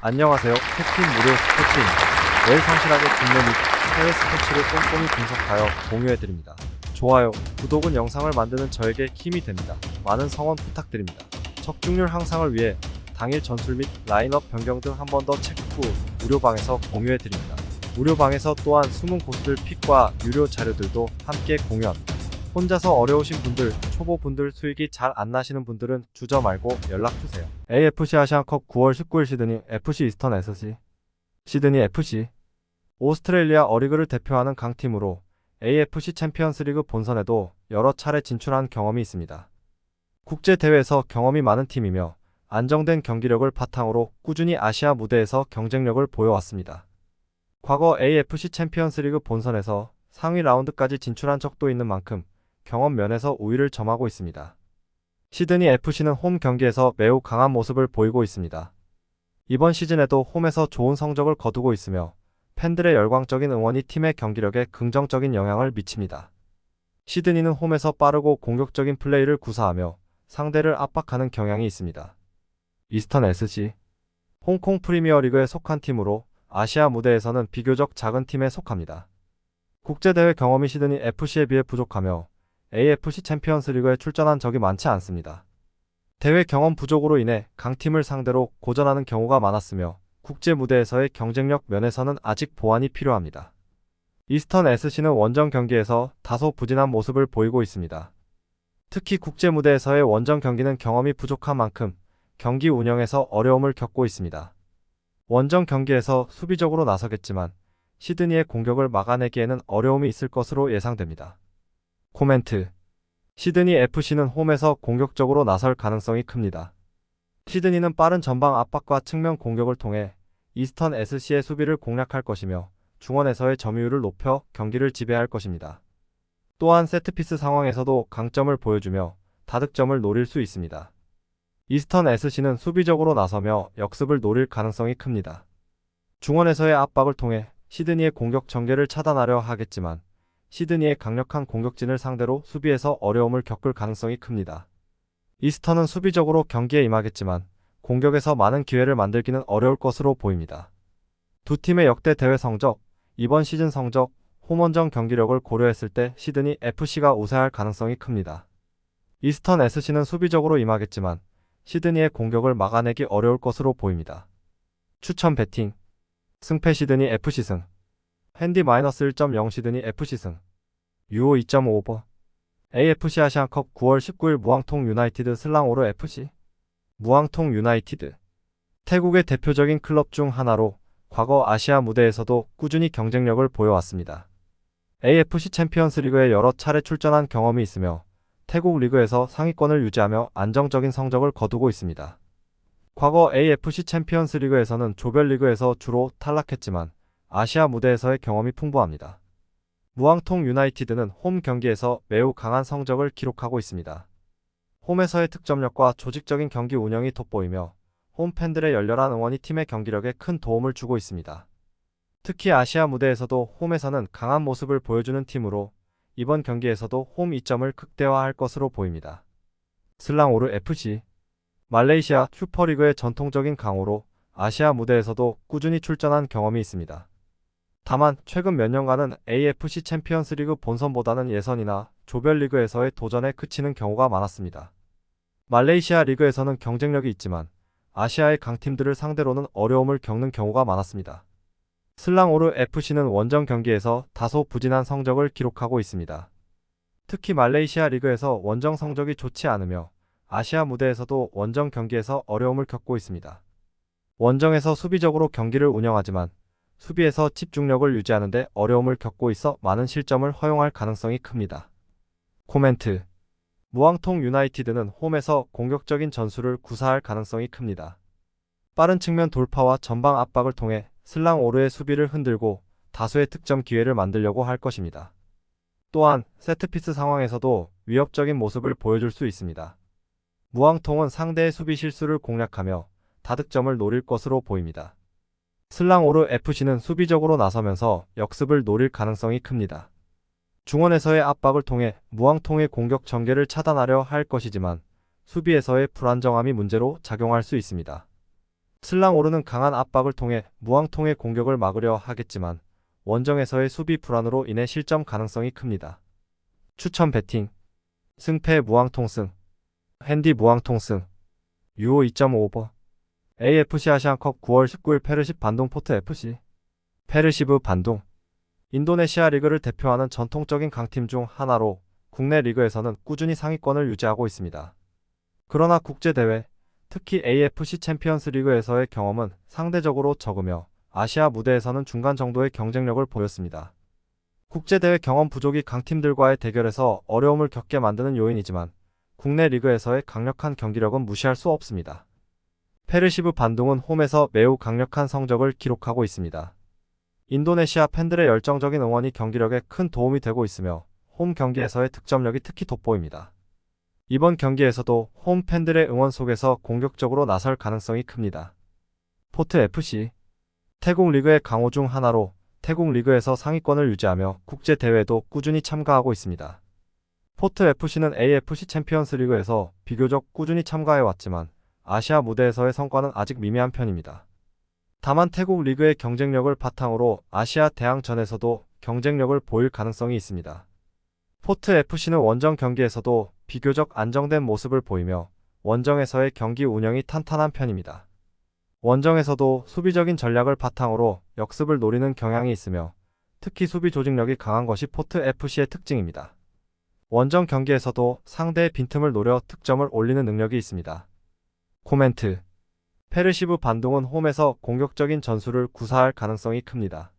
안녕하세요. 캡틴 무료 스포츠입니다. 매일 성실하게 국내 및 해외 스포츠를 꼼꼼히 분석하여 공유해드립니다. 좋아요, 구독은 영상을 만드는 저에게 힘이 됩니다. 많은 성원 부탁드립니다. 적중률 향상을 위해 당일 전술 및 라인업 변경 등 한 번 더 체크 후 무료방에서 공유해드립니다. 무료방에서 또한 숨은 고수들 픽과 유료 자료들도 함께 공유합니다. 혼자서 어려우신 분들, 초보분들 수익이 잘 안 나시는 분들은 주저 말고 연락주세요. AFC 아시안컵 9월 19일 시드니 FC 이스턴 SC 시드니 FC 오스트레일리아 어리그를 대표하는 강팀으로 AFC 챔피언스리그 본선에도 여러 차례 진출한 경험이 있습니다. 국제대회에서 경험이 많은 팀이며 안정된 경기력을 바탕으로 꾸준히 아시아 무대에서 경쟁력을 보여왔습니다. 과거 AFC 챔피언스리그 본선에서 상위 라운드까지 진출한 적도 있는 만큼 경험 면에서 우위를 점하고 있습니다. 시드니 FC는 홈 경기에서 매우 강한 모습을 보이고 있습니다. 이번 시즌에도 홈에서 좋은 성적을 거두고 있으며 팬들의 열광적인 응원이 팀의 경기력에 긍정적인 영향을 미칩니다. 시드니는 홈에서 빠르고 공격적인 플레이를 구사하며 상대를 압박하는 경향이 있습니다. 이스턴 SC 홍콩 프리미어리그에 속한 팀으로 아시아 무대에서는 비교적 작은 팀에 속합니다. 국제대회 경험이 시드니 FC에 비해 부족하며 AFC 챔피언스리그에 출전한 적이 많지 않습니다. 대회 경험 부족으로 인해 강팀을 상대로 고전하는 경우가 많았으며 국제 무대에서의 경쟁력 면에서는 아직 보완이 필요합니다. 이스턴 SC는 원정 경기에서 다소 부진한 모습을 보이고 있습니다. 특히 국제 무대에서의 원정 경기는 경험이 부족한 만큼 경기 운영에서 어려움을 겪고 있습니다. 원정 경기에서 수비적으로 나서겠지만 시드니의 공격을 막아내기에는 어려움이 있을 것으로 예상됩니다. 코멘트. 시드니 FC는 홈에서 공격적으로 나설 가능성이 큽니다. 시드니는 빠른 전방 압박과 측면 공격을 통해 이스턴 SC의 수비를 공략할 것이며 중원에서의 점유율을 높여 경기를 지배할 것입니다. 또한 세트피스 상황에서도 강점을 보여주며 다득점을 노릴 수 있습니다. 이스턴 SC는 수비적으로 나서며 역습을 노릴 가능성이 큽니다. 중원에서의 압박을 통해 시드니의 공격 전개를 차단하려 하겠지만 시드니의 강력한 공격진을 상대로 수비에서 어려움을 겪을 가능성이 큽니다. 이스턴은 수비적으로 경기에 임하겠지만 공격에서 많은 기회를 만들기는 어려울 것으로 보입니다. 두 팀의 역대 대회 성적, 이번 시즌 성적, 홈원정 경기력을 고려했을 때 시드니 FC가 우세할 가능성이 큽니다. 이스턴 SC는 수비적으로 임하겠지만 시드니의 공격을 막아내기 어려울 것으로 보입니다. 추천 배팅 승패 시드니 FC 승 핸디 -1.0 시드니 FC 승 유오 2.5버 AFC 아시안컵 9월 19일 무앙통 유나이티드 슬랑오르 FC 무앙통 유나이티드 태국의 대표적인 클럽 중 하나로 과거 아시아 무대에서도 꾸준히 경쟁력을 보여왔습니다. AFC 챔피언스 리그에 여러 차례 출전한 경험이 있으며 태국 리그에서 상위권을 유지하며 안정적인 성적을 거두고 있습니다. 과거 AFC 챔피언스 리그에서는 조별리그에서 주로 탈락했지만 아시아 무대에서의 경험이 풍부합니다. 무앙통 유나이티드는 홈 경기에서 매우 강한 성적을 기록하고 있습니다. 홈에서의 득점력과 조직적인 경기 운영이 돋보이며 홈 팬들의 열렬한 응원이 팀의 경기력에 큰 도움을 주고 있습니다. 특히 아시아 무대에서도 홈에서는 강한 모습을 보여주는 팀으로 이번 경기에서도 홈 이점을 극대화할 것으로 보입니다. 슬랑오르 FC 말레이시아 슈퍼리그의 전통적인 강호로 아시아 무대에서도 꾸준히 출전한 경험이 있습니다. 다만 최근 몇 년간은 AFC 챔피언스리그 본선보다는 예선이나 조별리그에서의 도전에 그치는 경우가 많았습니다. 말레이시아 리그에서는 경쟁력이 있지만 아시아의 강팀들을 상대로는 어려움을 겪는 경우가 많았습니다. 슬랑오르 FC는 원정 경기에서 다소 부진한 성적을 기록하고 있습니다. 특히 말레이시아 리그에서 원정 성적이 좋지 않으며 아시아 무대에서도 원정 경기에서 어려움을 겪고 있습니다. 원정에서 수비적으로 경기를 운영하지만 수비에서 집중력을 유지하는 데 어려움을 겪고 있어 많은 실점을 허용할 가능성이 큽니다. 코멘트. 무앙통 유나이티드는 홈에서 공격적인 전술을 구사할 가능성이 큽니다. 빠른 측면 돌파와 전방 압박을 통해 슬랑오르의 수비를 흔들고 다수의 득점 기회를 만들려고 할 것입니다. 또한 세트피스 상황에서도 위협적인 모습을 보여줄 수 있습니다. 무앙통은 상대의 수비 실수를 공략하며 다득점을 노릴 것으로 보입니다. 슬랑오르 FC는 수비적으로 나서면서 역습을 노릴 가능성이 큽니다. 중원에서의 압박을 통해 무앙통의 공격 전개를 차단하려 할 것이지만 수비에서의 불안정함이 문제로 작용할 수 있습니다. 슬랑오르는 강한 압박을 통해 무왕통의 공격을 막으려 하겠지만 원정에서의 수비 불안으로 인해 실점 가능성이 큽니다. 추천 배팅 승패 무왕통승 핸디 무왕통승 유오 2.5버 AFC 아시안컵 9월 19일 페르시 반동 포트 FC 페르시브 반동 인도네시아 리그를 대표하는 전통적인 강팀 중 하나로 국내 리그에서는 꾸준히 상위권을 유지하고 있습니다. 그러나 국제대회, 특히 AFC 챔피언스 리그에서의 경험은 상대적으로 적으며 아시아 무대에서는 중간 정도의 경쟁력을 보였습니다. 국제대회 경험 부족이 강팀들과의 대결에서 어려움을 겪게 만드는 요인이지만 국내 리그에서의 강력한 경기력은 무시할 수 없습니다. 페르시브 반둥은 홈에서 매우 강력한 성적을 기록하고 있습니다. 인도네시아 팬들의 열정적인 응원이 경기력에 큰 도움이 되고 있으며 홈 경기에서의 득점력이 특히 돋보입니다. 이번 경기에서도 홈 팬들의 응원 속에서 공격적으로 나설 가능성이 큽니다. 포트 FC 태국 리그의 강호 중 하나로 태국 리그에서 상위권을 유지하며 국제 대회에도 꾸준히 참가하고 있습니다. 포트 FC는 AFC 챔피언스 리그에서 비교적 꾸준히 참가해왔지만 아시아 무대에서의 성과는 아직 미미한 편입니다. 다만 태국 리그의 경쟁력을 바탕으로 아시아 대항전에서도 경쟁력을 보일 가능성이 있습니다. 포트 FC는 원정 경기에서도 비교적 안정된 모습을 보이며 원정에서의 경기 운영이 탄탄한 편입니다. 원정에서도 수비적인 전략을 바탕으로 역습을 노리는 경향이 있으며 특히 수비 조직력이 강한 것이 포트 FC의 특징입니다. 원정 경기에서도 상대의 빈틈을 노려 득점을 올리는 능력이 있습니다. 코멘트 페르시브 반둥은 홈에서 공격적인 전술을 구사할 가능성이 큽니다.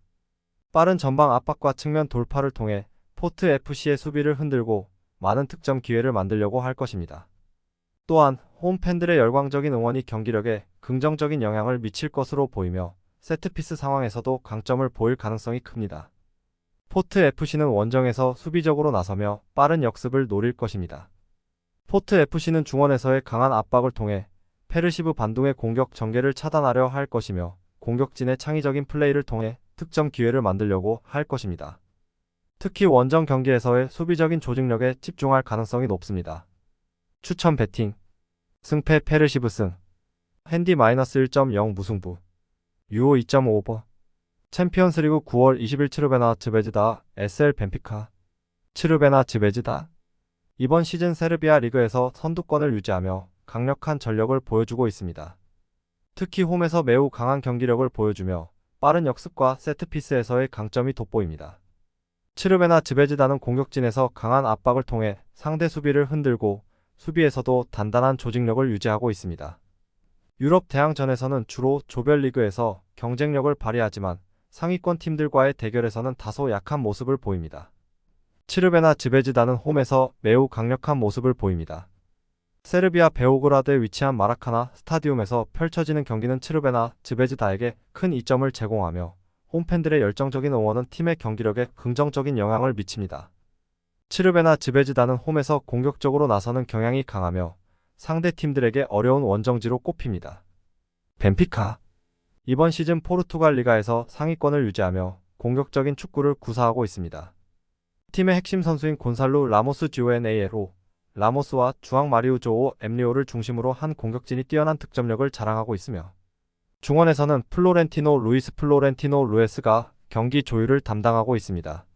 빠른 전방 압박과 측면 돌파를 통해 포트 FC의 수비를 흔들고 많은 득점 기회를 만들려고 할 것입니다. 또한 홈 팬들의 열광적인 응원이 경기력에 긍정적인 영향을 미칠 것으로 보이며 세트피스 상황에서도 강점을 보일 가능성이 큽니다. 포트 FC는 원정에서 수비적으로 나서며 빠른 역습을 노릴 것입니다. 포트 FC는 중원에서의 강한 압박을 통해 페르시브 반둥의 공격 전개를 차단하려 할 것이며 공격진의 창의적인 플레이를 통해 득점 기회를 만들려고 할 것입니다. 특히 원정 경기에서의 수비적인 조직력에 집중할 가능성이 높습니다. 추천 배팅 승패 페르시브 승 핸디 -1.0 무승부 유오 2.5버 챔피언스리그 9월 20일 츠르베나 즈베즈다 SL 벤피카 츠르베나 즈베즈다 이번 시즌 세르비아 리그에서 선두권을 유지하며 강력한 전력을 보여주고 있습니다. 특히 홈에서 매우 강한 경기력을 보여주며 빠른 역습과 세트피스에서의 강점이 돋보입니다. 츠르베나 즈베즈다는 공격진에서 강한 압박을 통해 상대 수비를 흔들고 수비에서도 단단한 조직력을 유지하고 있습니다. 유럽 대항전에서는 주로 조별리그에서 경쟁력을 발휘하지만 상위권 팀들과의 대결에서는 다소 약한 모습을 보입니다. 츠르베나 즈베즈다는 홈에서 매우 강력한 모습을 보입니다. 세르비아 베오그라드에 위치한 마라카나 스타디움에서 펼쳐지는 경기는 츠르베나 즈베즈다에게 큰 이점을 제공하며 홈팬들의 열정적인 응원은 팀의 경기력에 긍정적인 영향을 미칩니다. 츠르베나 즈베즈다는 홈에서 공격적으로 나서는 경향이 강하며 상대 팀들에게 어려운 원정지로 꼽힙니다. 벤피카 이번 시즌 포르투갈 리가에서 상위권을 유지하며 공격적인 축구를 구사하고 있습니다. 팀의 핵심 선수인 곤살루 라모스 주에네이로 라모스와 주앙 마리우 조오 엠리오를 중심으로 한 공격진이 뛰어난 득점력을 자랑하고 있으며 중원에서는 루이스 플로렌티노 루에스가 경기 조율을 담당하고 있습니다.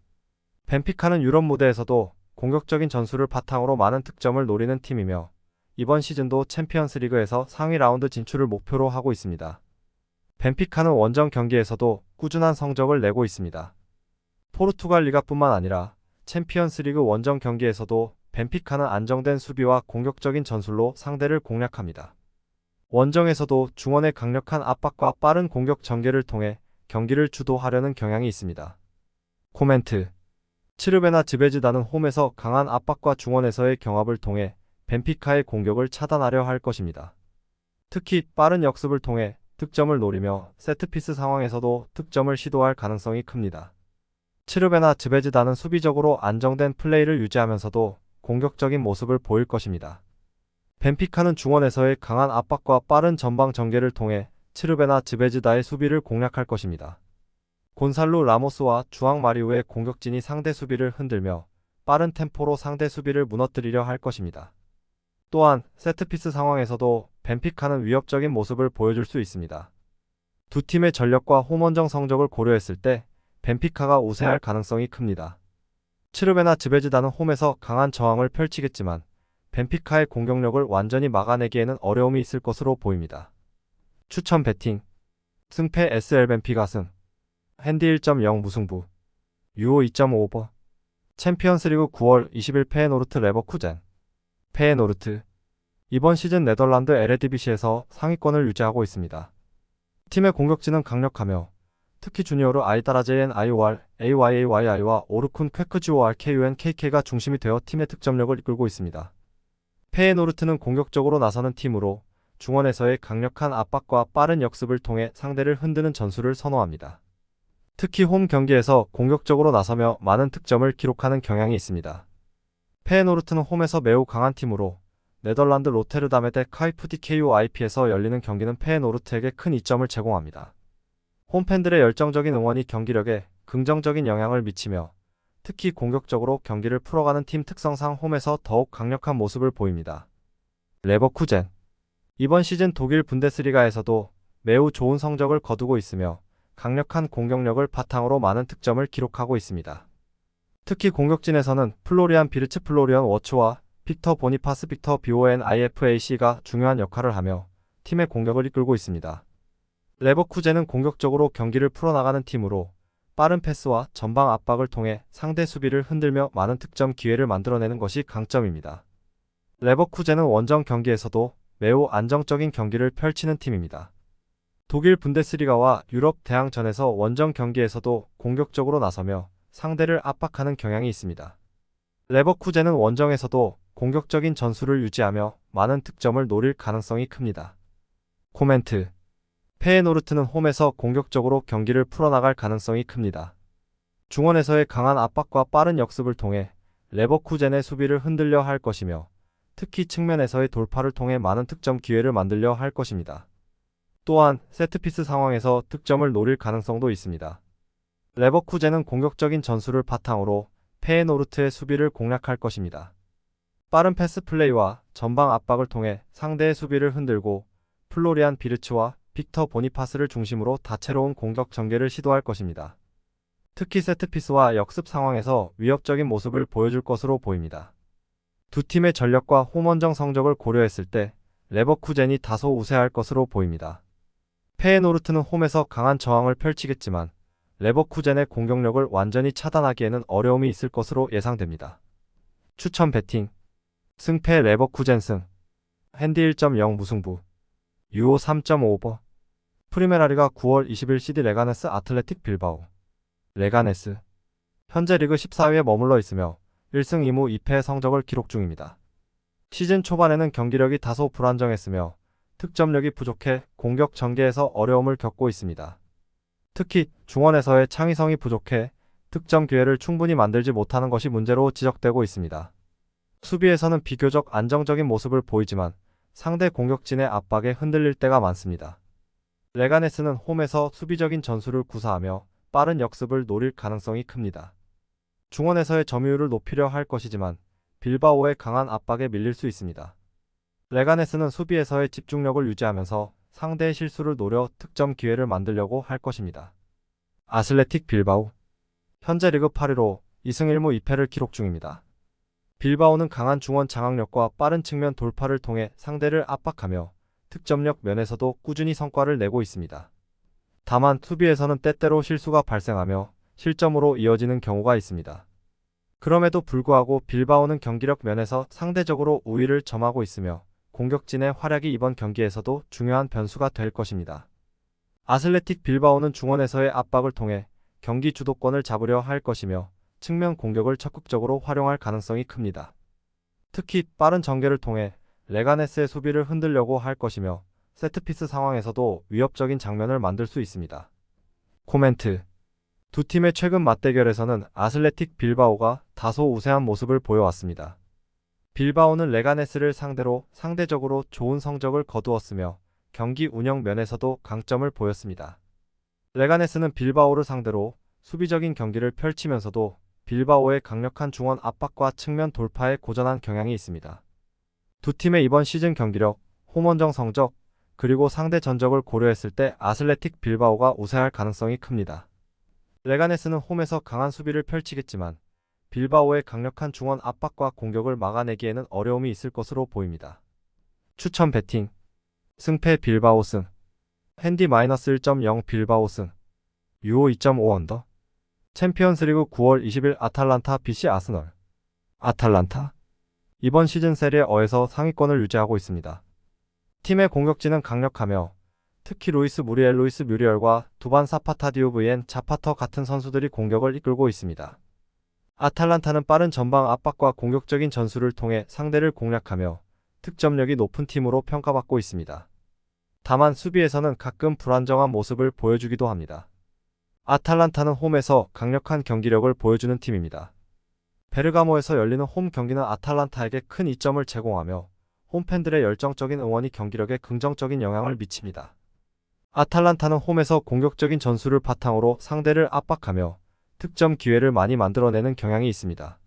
벤피카는 유럽 무대에서도 공격적인 전술을 바탕으로 많은 득점을 노리는 팀이며 이번 시즌도 챔피언스 리그에서 상위 라운드 진출을 목표로 하고 있습니다. 벤피카는 원정 경기에서도 꾸준한 성적을 내고 있습니다. 포르투갈 리가뿐만 아니라 챔피언스 리그 원정 경기에서도 벤피카는 안정된 수비와 공격적인 전술로 상대를 공략합니다. 원정에서도 중원의 강력한 압박과 빠른 공격 전개를 통해 경기를 주도하려는 경향이 있습니다. 코멘트 츠르베나 즈베즈다는 홈에서 강한 압박과 중원에서의 경합을 통해 벤피카의 공격을 차단하려 할 것입니다. 특히 빠른 역습을 통해 득점을 노리며 세트피스 상황에서도 득점을 시도할 가능성이 큽니다. 츠르베나 즈베즈다는 수비적으로 안정된 플레이를 유지하면서도 공격적인 모습을 보일 것입니다. 벤피카는 중원에서의 강한 압박과 빠른 전방 전개를 통해 츠르베나 즈베즈다의 수비를 공략할 것입니다. 곤살루 라모스와 주앙 마리우의 공격진이 상대 수비를 흔들며 빠른 템포로 상대 수비를 무너뜨리려 할 것입니다. 또한 세트피스 상황에서도 벤피카는 위협적인 모습을 보여줄 수 있습니다. 두 팀의 전력과 홈원정 성적을 고려했을 때 벤피카가 우세할 가능성이 큽니다. 츠르베나 즈베즈다는 홈에서 강한 저항을 펼치겠지만 벤피카의 공격력을 완전히 막아내기에는 어려움이 있을 것으로 보입니다. 추천 배팅 승패 SL 벤피카 승 핸디 1.0 무승부 유오 2.5버 챔피언스리그 9월 20일 페에노르트 레버쿠젠 페에노르트 이번 시즌 네덜란드 에레디비시에서 상위권을 유지하고 있습니다. 팀의 공격진은 강력하며 특히 주니어르 아이다라제엔 아이오알, AYAYI와 오르쿤 퀘크지오알 KUNKK가 중심이 되어 팀의 득점력을 이끌고 있습니다. 페에노르트는 공격적으로 나서는 팀으로 중원에서의 강력한 압박과 빠른 역습을 통해 상대를 흔드는 전술을 선호합니다. 특히 홈 경기에서 공격적으로 나서며 많은 득점을 기록하는 경향이 있습니다. 페에노르트는 홈에서 매우 강한 팀으로 네덜란드 로테르담의 대 카이프디 KUIP에서 열리는 경기는 페에노르트에게 큰 이점을 제공합니다. 홈팬들의 열정적인 응원이 경기력에 긍정적인 영향을 미치며 특히 공격적으로 경기를 풀어가는 팀 특성상 홈에서 더욱 강력한 모습을 보입니다. 레버쿠젠 이번 시즌 독일 분데스리가에서도 매우 좋은 성적을 거두고 있으며 강력한 공격력을 바탕으로 많은 득점을 기록하고 있습니다. 특히 공격진에서는 플로리안 비르츠 플로리언 워츠와 빅터 보니파스 빅터 BONIFAC가 중요한 역할을 하며 팀의 공격을 이끌고 있습니다. 레버쿠젠은 공격적으로 경기를 풀어나가는 팀으로 빠른 패스와 전방 압박을 통해 상대 수비를 흔들며 많은 득점 기회를 만들어내는 것이 강점입니다. 레버쿠젠은 원정 경기에서도 매우 안정적인 경기를 펼치는 팀입니다. 독일 분데스리가와 유럽 대항전에서 원정 경기에서도 공격적으로 나서며 상대를 압박하는 경향이 있습니다. 레버쿠젠은 원정에서도 공격적인 전술을 유지하며 많은 득점을 노릴 가능성이 큽니다. 코멘트 페에노르트는 홈에서 공격적으로 경기를 풀어나갈 가능성이 큽니다. 중원에서의 강한 압박과 빠른 역습을 통해 레버쿠젠의 수비를 흔들려 할 것이며 특히 측면에서의 돌파를 통해 많은 득점 기회를 만들려 할 것입니다. 또한 세트피스 상황에서 득점을 노릴 가능성도 있습니다. 레버쿠젠은 공격적인 전술을 바탕으로 페에노르트의 수비를 공략할 것입니다. 빠른 패스 플레이와 전방 압박을 통해 상대의 수비를 흔들고 플로리안 비르츠와 빅터 보니파스를 중심으로 다채로운 공격 전개를 시도할 것입니다. 특히 세트피스와 역습 상황에서 위협적인 모습을 보여줄 것으로 보입니다. 두 팀의 전력과 홈원정 성적을 고려했을 때 레버쿠젠이 다소 우세할 것으로 보입니다. 페에노르트는 홈에서 강한 저항을 펼치겠지만 레버쿠젠의 공격력을 완전히 차단하기에는 어려움이 있을 것으로 예상됩니다. 추천 배팅 승패 레버쿠젠 승 핸디 1.0 무승부 유오 3.5버 프리메라리가 9월 20일 CD 레가네스 아틀레틱 빌바오 레가네스 현재 리그 14위에 머물러 있으며 1승 2무 2패의 성적을 기록 중입니다. 시즌 초반에는 경기력이 다소 불안정했으며 득점력이 부족해 공격 전개에서 어려움을 겪고 있습니다. 특히 중원에서의 창의성이 부족해 득점 기회를 충분히 만들지 못하는 것이 문제로 지적되고 있습니다. 수비에서는 비교적 안정적인 모습을 보이지만 상대 공격진의 압박에 흔들릴 때가 많습니다. 레가네스는 홈에서 수비적인 전술을 구사하며 빠른 역습을 노릴 가능성이 큽니다. 중원에서의 점유율을 높이려 할 것이지만 빌바오의 강한 압박에 밀릴 수 있습니다. 레가네스는 수비에서의 집중력을 유지하면서 상대의 실수를 노려 득점 기회를 만들려고 할 것입니다. 아슬레틱 빌바오 현재 리그 8위로 2승 1무 2패를 기록 중입니다. 빌바오는 강한 중원 장악력과 빠른 측면 돌파를 통해 상대를 압박하며 득점력 면에서도 꾸준히 성과를 내고 있습니다. 다만 수비에서는 때때로 실수가 발생하며 실점으로 이어지는 경우가 있습니다. 그럼에도 불구하고 빌바오는 경기력 면에서 상대적으로 우위를 점하고 있으며 공격진의 활약이 이번 경기에서도 중요한 변수가 될 것입니다. 아슬레틱 빌바오는 중원에서의 압박을 통해 경기 주도권을 잡으려 할 것이며 측면 공격을 적극적으로 활용할 가능성이 큽니다. 특히 빠른 전개를 통해 레가네스의 수비를 흔들려고 할 것이며 세트피스 상황에서도 위협적인 장면을 만들 수 있습니다. 코멘트 두 팀의 최근 맞대결에서는 아슬레틱 빌바오가 다소 우세한 모습을 보여왔습니다. 빌바오는 레가네스를 상대로 상대적으로 좋은 성적을 거두었으며 경기 운영 면에서도 강점을 보였습니다. 레가네스는 빌바오를 상대로 수비적인 경기를 펼치면서도 빌바오의 강력한 중원 압박과 측면 돌파에 고전한 경향이 있습니다. 두 팀의 이번 시즌 경기력, 홈원정 성적, 그리고 상대 전적을 고려했을 때 아슬레틱 빌바오가 우세할 가능성이 큽니다. 레가네스는 홈에서 강한 수비를 펼치겠지만 빌바오의 강력한 중원 압박과 공격을 막아내기에는 어려움이 있을 것으로 보입니다. 추천 배팅 승패 빌바오 승 핸디 -1.0 빌바오 승 유오 2.5 언더 챔피언스리그 9월 20일 아탈란타 vs 아스널 아탈란타 이번 시즌 세리에-어에서 상위권을 유지하고 있습니다. 팀의 공격진은 강력하며 특히 루이스 뮤리엘과 두반 사파타 디오브이엔 자파터 같은 선수들이 공격을 이끌고 있습니다. 아탈란타는 빠른 전방 압박과 공격적인 전술을 통해 상대를 공략하며 득점력이 높은 팀으로 평가받고 있습니다. 다만 수비에서는 가끔 불안정한 모습을 보여주기도 합니다. 아탈란타는 홈에서 강력한 경기력을 보여주는 팀입니다. 베르가모에서 열리는 홈 경기는 아탈란타에게 큰 이점을 제공하며 홈팬들의 열정적인 응원이 경기력에 긍정적인 영향을 미칩니다. 아탈란타는 홈에서 공격적인 전술을 바탕으로 상대를 압박하며 득점 기회를 많이 만들어내는 경향이 있습니다.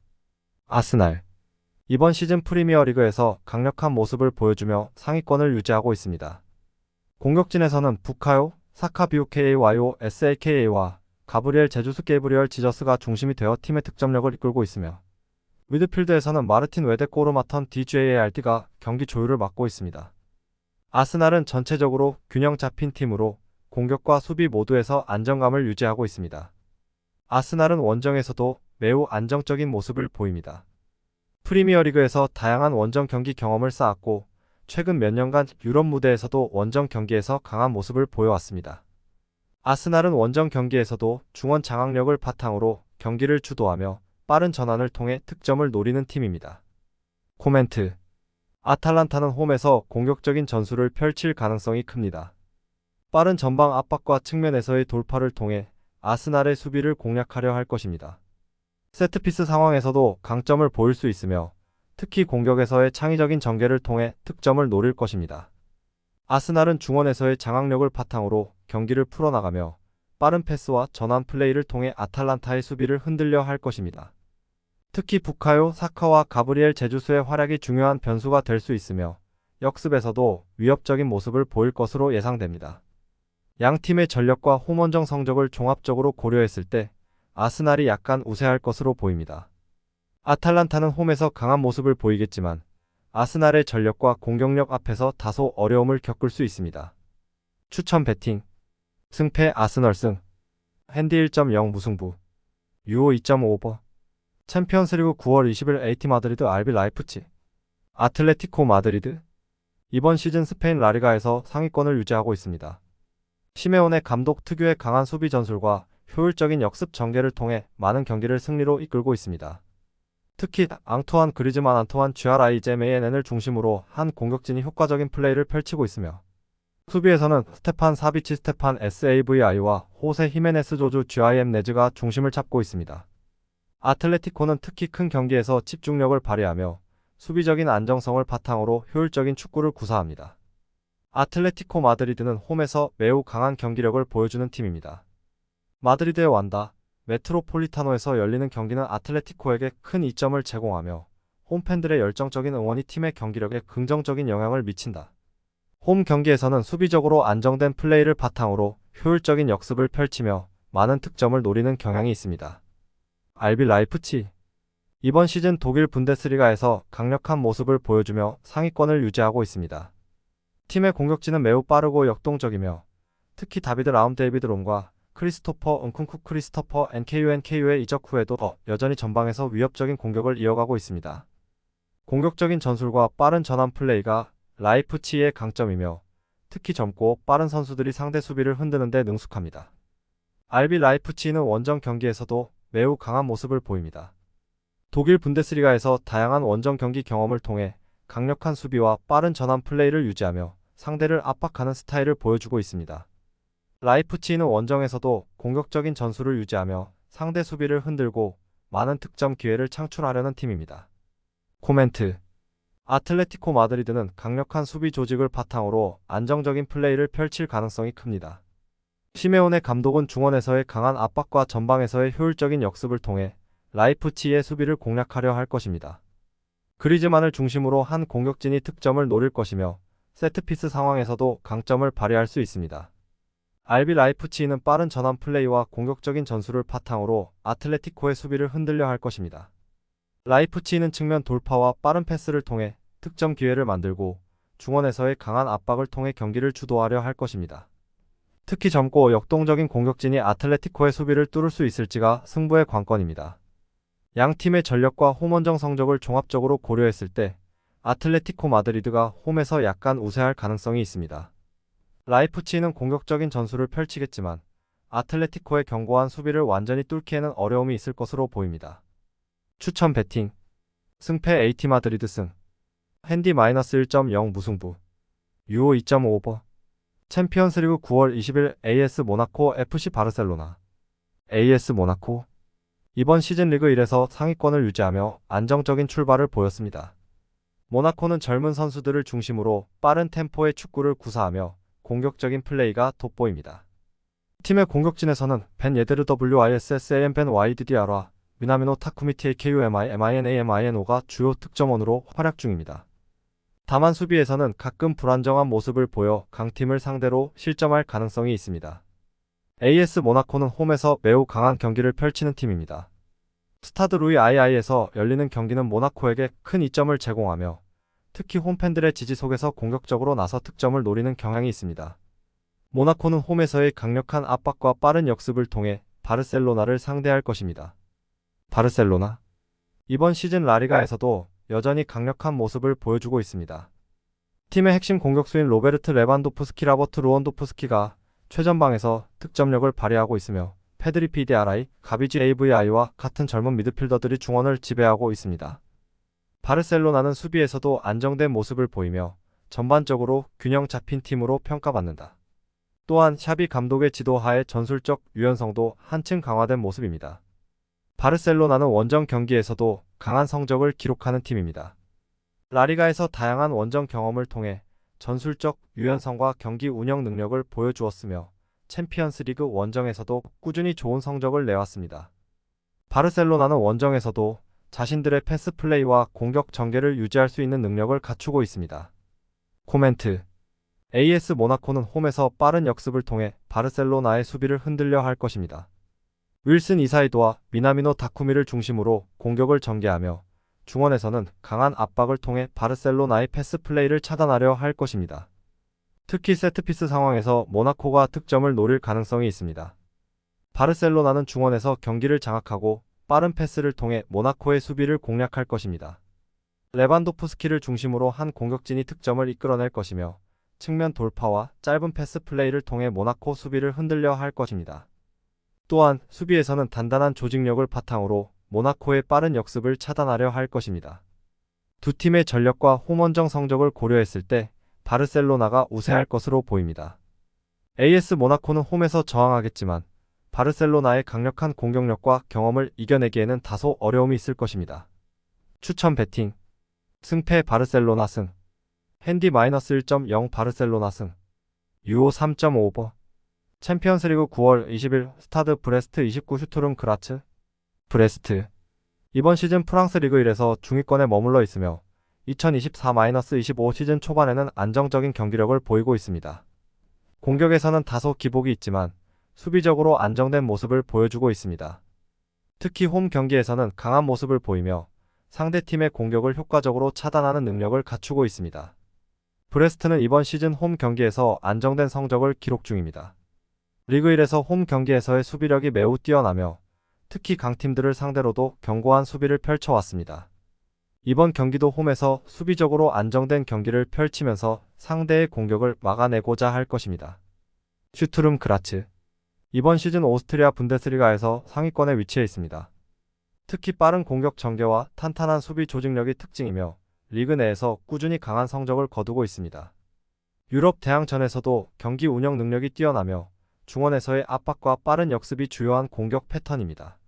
아스날 이번 시즌 프리미어리그에서 강력한 모습을 보여주며 상위권을 유지하고 있습니다. 공격진에서는 부카요, 사카 비우케이와요 SAKA와 가브리엘 제주스 게브리얼 지저스가 중심이 되어 팀의 득점력을 이끌고 있으며 미드필드에서는 마르틴 웨데꼬르마턴 DJARD가 경기 조율을 맡고 있습니다. 아스날은 전체적으로 균형 잡힌 팀으로 공격과 수비 모두에서 안정감을 유지하고 있습니다. 아스날은 원정에서도 매우 안정적인 모습을 보입니다. 프리미어리그에서 다양한 원정 경기 경험을 쌓았고 최근 몇 년간 유럽 무대에서도 원정 경기에서 강한 모습을 보여왔습니다. 아스날은 원정 경기에서도 중원 장악력을 바탕으로 경기를 주도하며 빠른 전환을 통해 득점을 노리는 팀입니다. 코멘트 아탈란타는 홈에서 공격적인 전술을 펼칠 가능성이 큽니다. 빠른 전방 압박과 측면에서의 돌파를 통해 아스날의 수비를 공략하려 할 것입니다. 세트피스 상황에서도 강점을 보일 수 있으며 특히 공격에서의 창의적인 전개를 통해 득점을 노릴 것입니다. 아스날은 중원에서의 장악력을 바탕으로 경기를 풀어나가며 빠른 패스와 전환 플레이를 통해 아탈란타의 수비를 흔들려 할 것입니다. 특히 부카요, 사카와 가브리엘 제주스의 활약이 중요한 변수가 될 수 있으며 역습에서도 위협적인 모습을 보일 것으로 예상됩니다. 양 팀의 전력과 홈원정 성적을 종합적으로 고려했을 때 아스날이 약간 우세할 것으로 보입니다. 아탈란타는 홈에서 강한 모습을 보이겠지만 아스날의 전력과 공격력 앞에서 다소 어려움을 겪을 수 있습니다. 추천 배팅 승패 아스널 승 핸디 1.0 무승부 유오 2.5 오버 챔피언스리그 9월 20일 AT 마드리드 RB 라이프치 아틀레티코 마드리드 이번 시즌 스페인 라리가에서 상위권을 유지하고 있습니다. 시메오네 감독 특유의 강한 수비 전술과 효율적인 역습 전개를 통해 많은 경기를 승리로 이끌고 있습니다. 특히 앙투안 그리즈만 안토안 GRIZMAN을 중심으로 한 공격진이 효과적인 플레이를 펼치고 있으며 수비에서는 스테판 사비치 스테판 SAVI와 호세 히메네스 조주 GIM 네즈가 중심을 잡고 있습니다. 아틀레티코는 특히 큰 경기에서 집중력을 발휘하며 수비적인 안정성을 바탕으로 효율적인 축구를 구사합니다. 아틀레티코 마드리드는 홈에서 매우 강한 경기력을 보여주는 팀입니다. 마드리드의 완다 메트로폴리타노에서 열리는 경기는 아틀레티코에게 큰 이점을 제공하며 홈팬들의 열정적인 응원이 팀의 경기력에 긍정적인 영향을 미친다. 홈 경기에서는 수비적으로 안정된 플레이를 바탕으로 효율적인 역습을 펼치며 많은 득점을 노리는 경향이 있습니다. RB 라이프치 이번 시즌 독일 분데스리가에서 강력한 모습을 보여주며 상위권을 유지하고 있습니다. 팀의 공격진은 매우 빠르고 역동적이며 특히 다비드 라움 데이비드 롬과 크리스토퍼 은쿤쿠 크리스토퍼 NKU의 이적 후에도 여전히 전방에서 위협적인 공격을 이어가고 있습니다. 공격적인 전술과 빠른 전환 플레이가 라이프치히의 강점이며 특히 젊고 빠른 선수들이 상대 수비를 흔드는 데 능숙합니다. RB 라이프치히는 원정 경기에서도 매우 강한 모습을 보입니다. 독일 분데스리가에서 다양한 원정 경기 경험을 통해 강력한 수비와 빠른 전환 플레이를 유지하며 상대를 압박하는 스타일을 보여주고 있습니다. 라이프치히는 원정에서도 공격적인 전술을 유지하며 상대 수비를 흔들고 많은 득점 기회를 창출하려는 팀입니다. 코멘트 아틀레티코 마드리드는 강력한 수비 조직을 바탕으로 안정적인 플레이를 펼칠 가능성이 큽니다. 시메오네 감독은 중원에서의 강한 압박과 전방에서의 효율적인 역습을 통해 라이프치히의 수비를 공략하려 할 것입니다. 그리즈만을 중심으로 한 공격진이 득점을 노릴 것이며 세트피스 상황에서도 강점을 발휘할 수 있습니다. RB 라이프치히는 빠른 전환 플레이와 공격적인 전술을 바탕으로 아틀레티코의 수비를 흔들려 할 것입니다. 라이프치히는 측면 돌파와 빠른 패스를 통해 득점 기회를 만들고 중원에서의 강한 압박을 통해 경기를 주도하려 할 것입니다. 특히 젊고 역동적인 공격진이 아틀레티코의 수비를 뚫을 수 있을지가 승부의 관건입니다. 양 팀의 전력과 홈원정 성적을 종합적으로 고려했을 때 아틀레티코 마드리드가 홈에서 약간 우세할 가능성이 있습니다. 라이프치히는 공격적인 전술을 펼치겠지만 아틀레티코의 견고한 수비를 완전히 뚫기에는 어려움이 있을 것으로 보입니다. 추천 배팅 승패 AT 마드리드 승 핸디 -1.0 무승부 유오 2.5버 챔피언스리그 9월 20일 AS 모나코 FC 바르셀로나 AS 모나코 이번 시즌 리그 1에서 상위권을 유지하며 안정적인 출발을 보였습니다. 모나코는 젊은 선수들을 중심으로 빠른 템포의 축구를 구사하며 공격적인 플레이가 돋보입니다. 팀의 공격진에서는 벤 예데르 WISSAM 벤 YDDR와 미나미노 타쿠미 TAKUMINAMINO가 주요 득점원으로 활약 중입니다. 다만 수비에서는 가끔 불안정한 모습을 보여 강팀을 상대로 실점할 가능성이 있습니다. AS 모나코는 홈에서 매우 강한 경기를 펼치는 팀입니다. 스타드 루이 II에서 열리는 경기는 모나코에게 큰 이점을 제공하며 특히 홈팬들의 지지 속에서 공격적으로 나서 득점을 노리는 경향이 있습니다. 모나코는 홈에서의 강력한 압박과 빠른 역습을 통해 바르셀로나를 상대할 것입니다. 바르셀로나 이번 시즌 라리가에서도 여전히 강력한 모습을 보여주고 있습니다. 팀의 핵심 공격수인 로베르트 레반도프스키 라버트 루원도프스키가 최전방에서 득점력을 발휘하고 있으며 페드리 PDRI, 가비지 AVI와 같은 젊은 미드필더들이 중원을 지배하고 있습니다. 바르셀로나는 수비에서도 안정된 모습을 보이며 전반적으로 균형 잡힌 팀으로 평가받는다. 또한 샤비 감독의 지도하에 전술적 유연성도 한층 강화된 모습입니다. 바르셀로나는 원정 경기에서도 강한 성적을 기록하는 팀입니다. 라리가에서 다양한 원정 경험을 통해 전술적 유연성과 경기 운영 능력을 보여주었으며 챔피언스리그 원정에서도 꾸준히 좋은 성적을 내왔습니다. 바르셀로나는 원정에서도 자신들의 패스 플레이와 공격 전개를 유지할 수 있는 능력을 갖추고 있습니다. 코멘트 AS 모나코는 홈에서 빠른 역습을 통해 바르셀로나의 수비를 흔들려 할 것입니다. 윌슨 이사이도와 미나미노 다쿠미를 중심으로 공격을 전개하며 중원에서는 강한 압박을 통해 바르셀로나의 패스 플레이를 차단하려 할 것입니다. 특히 세트피스 상황에서 모나코가 득점을 노릴 가능성이 있습니다. 바르셀로나는 중원에서 경기를 장악하고 빠른 패스를 통해 모나코의 수비를 공략할 것입니다. 레반도프스키를 중심으로 한 공격진이 득점을 이끌어낼 것이며 측면 돌파와 짧은 패스 플레이를 통해 모나코 수비를 흔들려 할 것입니다. 또한 수비에서는 단단한 조직력을 바탕으로 모나코의 빠른 역습을 차단하려 할 것입니다. 두 팀의 전력과 홈원정 성적을 고려했을 때 바르셀로나가 우세할 것으로 보입니다. AS 모나코는 홈에서 저항하겠지만 바르셀로나의 강력한 공격력과 경험을 이겨내기에는 다소 어려움이 있을 것입니다. 추천 배팅 승패 바르셀로나 승 핸디 -1.0 바르셀로나 승 유오 3.5버 챔피언스리그 9월 20일 스타드 브레스트 29 슈투름 그라츠 브레스트 이번 시즌 프랑스 리그 1에서 중위권에 머물러 있으며 2024-25 시즌 초반에는 안정적인 경기력을 보이고 있습니다. 공격에서는 다소 기복이 있지만 수비적으로 안정된 모습을 보여주고 있습니다. 특히 홈 경기에서는 강한 모습을 보이며 상대팀의 공격을 효과적으로 차단하는 능력을 갖추고 있습니다. 브레스트는 이번 시즌 홈 경기에서 안정된 성적을 기록 중입니다. 리그 1에서 홈 경기에서의 수비력이 매우 뛰어나며 특히 강팀들을 상대로도 견고한 수비를 펼쳐왔습니다. 이번 경기도 홈에서 수비적으로 안정된 경기를 펼치면서 상대의 공격을 막아내고자 할 것입니다. 슈투름 그라츠 이번 시즌 오스트리아 분데스리가에서 상위권에 위치해 있습니다. 특히 빠른 공격 전개와 탄탄한 수비 조직력이 특징이며 리그 내에서 꾸준히 강한 성적을 거두고 있습니다. 유럽 대항전에서도 경기 운영 능력이 뛰어나며 중원에서의 압박과 빠른 역습이 주요한 공격 패턴입니다.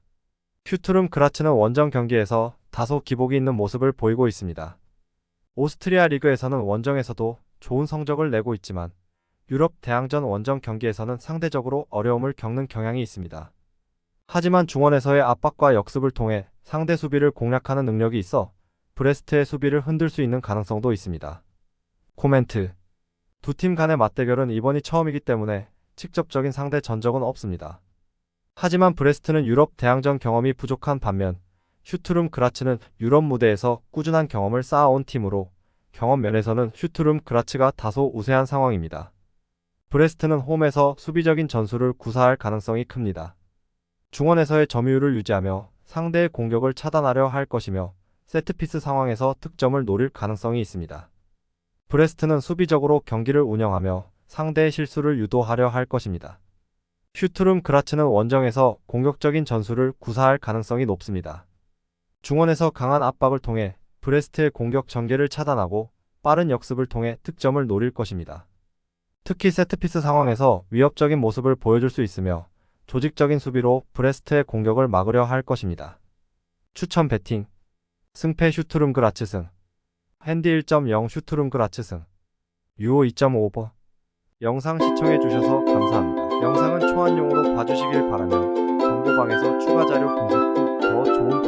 슈투름 그라츠는 원정 경기에서 다소 기복이 있는 모습을 보이고 있습니다. 오스트리아 리그에서는 원정에서도 좋은 성적을 내고 있지만 유럽 대항전 원정 경기에서는 상대적으로 어려움을 겪는 경향이 있습니다. 하지만 중원에서의 압박과 역습을 통해 상대 수비를 공략하는 능력이 있어 브레스트의 수비를 흔들 수 있는 가능성도 있습니다. 코멘트 두 팀 간의 맞대결은 이번이 처음이기 때문에 직접적인 상대 전적은 없습니다. 하지만 브레스트는 유럽 대항전 경험이 부족한 반면 슈투름 그라츠는 유럽 무대에서 꾸준한 경험을 쌓아온 팀으로 경험 면에서는 슈투름 그라츠가 다소 우세한 상황입니다. 브레스트는 홈에서 수비적인 전술을 구사할 가능성이 큽니다. 중원에서의 점유율을 유지하며 상대의 공격을 차단하려 할 것이며 세트피스 상황에서 득점을 노릴 가능성이 있습니다. 브레스트는 수비적으로 경기를 운영하며 상대의 실수를 유도하려 할 것입니다. 슈투름 그라츠는 원정에서 공격적인 전술을 구사할 가능성이 높습니다. 중원에서 강한 압박을 통해 브레스트의 공격 전개를 차단하고 빠른 역습을 통해 득점을 노릴 것입니다. 특히 세트피스 상황에서 위협적인 모습을 보여줄 수 있으며 조직적인 수비로 브레스트의 공격을 막으려 할 것입니다. 추천 배팅 승패 슈투름 그라츠 승 핸디 1.0 슈투름 그라츠 승 유오 2.5버 영상 시청해주셔서 감사합니다. 영상은 초안용으로 봐주시길 바라며 정보방에서 추가 자료 분석 후 더 좋은